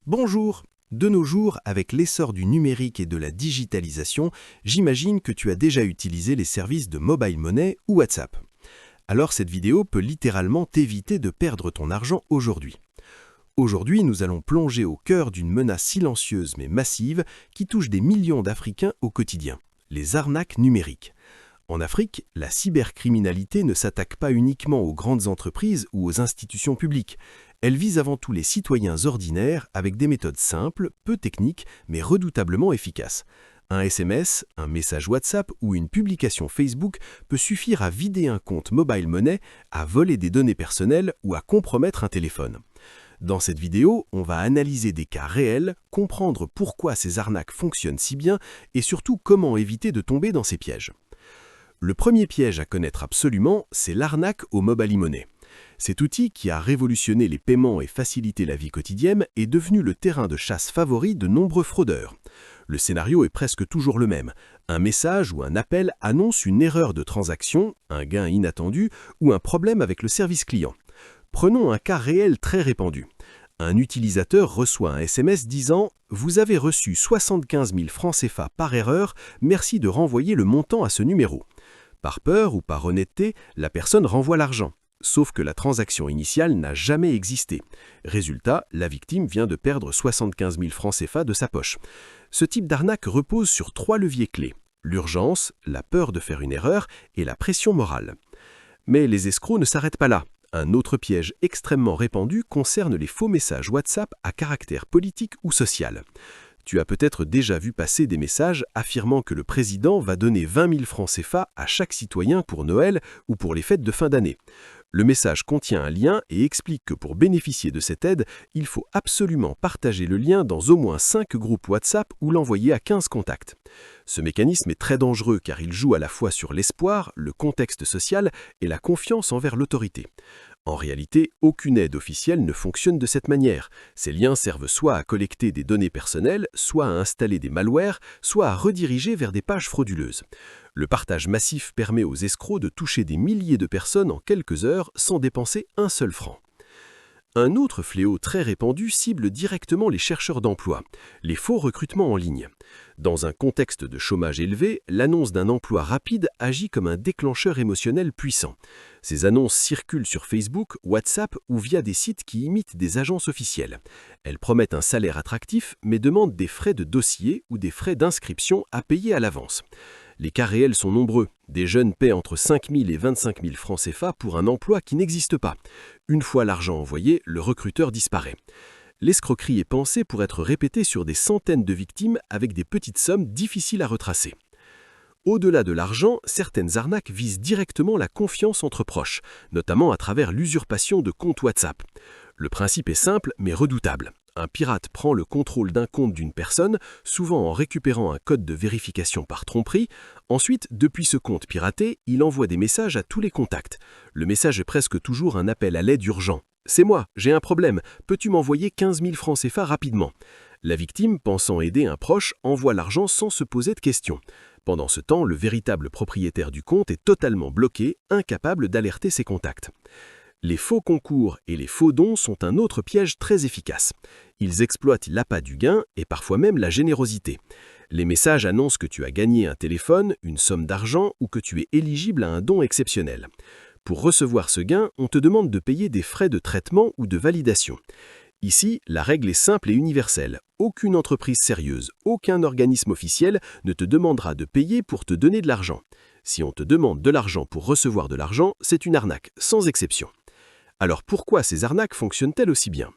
Bonjour! De nos jours, avec l'essor du numérique et de la digitalisation, j'imagine que tu as déjà utilisé les services de mobile money ou WhatsApp. Alors cette vidéo peut littéralement t'éviter de perdre ton argent aujourd'hui. Aujourd'hui, nous allons plonger au cœur d'une menace silencieuse mais massive qui touche des millions d'Africains au quotidien, les arnaques numériques. En Afrique, la cybercriminalité ne s'attaque pas uniquement aux grandes entreprises ou aux institutions publiques. Elle vise avant tout les citoyens ordinaires avec des méthodes simples, peu techniques, mais redoutablement efficaces. Un SMS, un message WhatsApp ou une publication Facebook peut suffire à vider un compte mobile money, à voler des données personnelles ou à compromettre un téléphone. Dans cette vidéo, on va analyser des cas réels, comprendre pourquoi ces arnaques fonctionnent si bien et surtout comment éviter de tomber dans ces pièges. Le premier piège à connaître absolument, c'est l'arnaque au mobile money. Cet outil qui a révolutionné les paiements et facilité la vie quotidienne est devenu le terrain de chasse favori de nombreux fraudeurs. Le scénario est presque toujours le même. Un message ou un appel annonce une erreur de transaction, un gain inattendu ou un problème avec le service client. Prenons un cas réel très répandu. Un utilisateur reçoit un SMS disant « Vous avez reçu 75 000 francs CFA par erreur, merci de renvoyer le montant à ce numéro ». Par peur ou par honnêteté, la personne renvoie l'argent. Sauf que la transaction initiale n'a jamais existé. Résultat, la victime vient de perdre 75 000 francs CFA de sa poche. Ce type d'arnaque repose sur 3 leviers clés: l'urgence, la peur de faire une erreur et la pression morale. Mais les escrocs ne s'arrêtent pas là. Un autre piège extrêmement répandu concerne les faux messages WhatsApp à caractère politique ou social. Tu as peut-être déjà vu passer des messages affirmant que le président va donner 20 000 francs CFA à chaque citoyen pour Noël ou pour les fêtes de fin d'année. Le message contient un lien et explique que pour bénéficier de cette aide, il faut absolument partager le lien dans au moins 5 groupes WhatsApp ou l'envoyer à 15 contacts. Ce mécanisme est très dangereux car il joue à la fois sur l'espoir, le contexte social et la confiance envers l'autorité. En réalité, aucune aide officielle ne fonctionne de cette manière. Ces liens servent soit à collecter des données personnelles, soit à installer des malwares, soit à rediriger vers des pages frauduleuses. Le partage massif permet aux escrocs de toucher des milliers de personnes en quelques heures sans dépenser un seul franc. Un autre fléau très répandu cible directement les chercheurs d'emploi, les faux recrutements en ligne. Dans un contexte de chômage élevé, l'annonce d'un emploi rapide agit comme un déclencheur émotionnel puissant. Ces annonces circulent sur Facebook, WhatsApp ou via des sites qui imitent des agences officielles. Elles promettent un salaire attractif mais demandent des frais de dossier ou des frais d'inscription à payer à l'avance. Les cas réels sont nombreux. Des jeunes paient entre 5 000 et 25 000 francs CFA pour un emploi qui n'existe pas. Une fois l'argent envoyé, le recruteur disparaît. L'escroquerie est pensée pour être répétée sur des centaines de victimes avec des petites sommes difficiles à retracer. Au-delà de l'argent, certaines arnaques visent directement la confiance entre proches, notamment à travers l'usurpation de comptes WhatsApp. Le principe est simple mais redoutable. Un pirate prend le contrôle d'un compte d'une personne, souvent en récupérant un code de vérification par tromperie. Ensuite, depuis ce compte piraté, il envoie des messages à tous les contacts. Le message est presque toujours un appel à l'aide urgent. « C'est moi, j'ai un problème, peux-tu m'envoyer 15 000 francs CFA rapidement ?» La victime, pensant aider un proche, envoie l'argent sans se poser de questions. Pendant ce temps, le véritable propriétaire du compte est totalement bloqué, incapable d'alerter ses contacts. Les faux concours et les faux dons sont un autre piège très efficace. Ils exploitent l'appât du gain et parfois même la générosité. Les messages annoncent que tu as gagné un téléphone, une somme d'argent ou que tu es éligible à un don exceptionnel. Pour recevoir ce gain, on te demande de payer des frais de traitement ou de validation. Ici, la règle est simple et universelle. Aucune entreprise sérieuse, aucun organisme officiel ne te demandera de payer pour te donner de l'argent. Si on te demande de l'argent pour recevoir de l'argent, c'est une arnaque, sans exception. Alors pourquoi ces arnaques fonctionnent-elles aussi bien?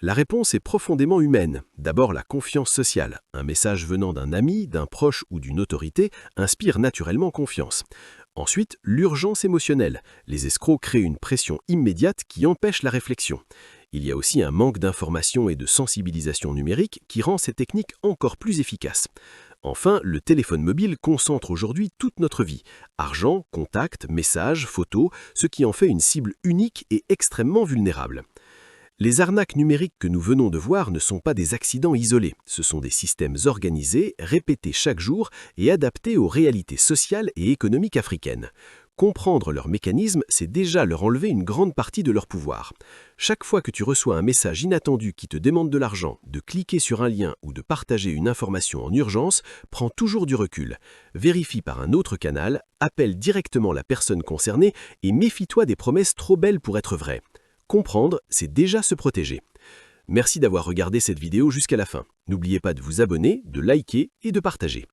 La réponse est profondément humaine. D'abord la confiance sociale. Un message venant d'un ami, d'un proche ou d'une autorité inspire naturellement confiance. Ensuite, l'urgence émotionnelle. Les escrocs créent une pression immédiate qui empêche la réflexion. Il y a aussi un manque d'information et de sensibilisation numérique qui rend ces techniques encore plus efficaces. Enfin, le téléphone mobile concentre aujourd'hui toute notre vie. Argent, contacts, messages, photos, ce qui en fait une cible unique et extrêmement vulnérable. Les arnaques numériques que nous venons de voir ne sont pas des accidents isolés. Ce sont des systèmes organisés, répétés chaque jour et adaptés aux réalités sociales et économiques africaines. Comprendre leur mécanisme, c'est déjà leur enlever une grande partie de leur pouvoir. Chaque fois que tu reçois un message inattendu qui te demande de l'argent, de cliquer sur un lien ou de partager une information en urgence, prends toujours du recul. Vérifie par un autre canal, appelle directement la personne concernée et méfie-toi des promesses trop belles pour être vraies. Comprendre, c'est déjà se protéger. Merci d'avoir regardé cette vidéo jusqu'à la fin. N'oubliez pas de vous abonner, de liker et de partager.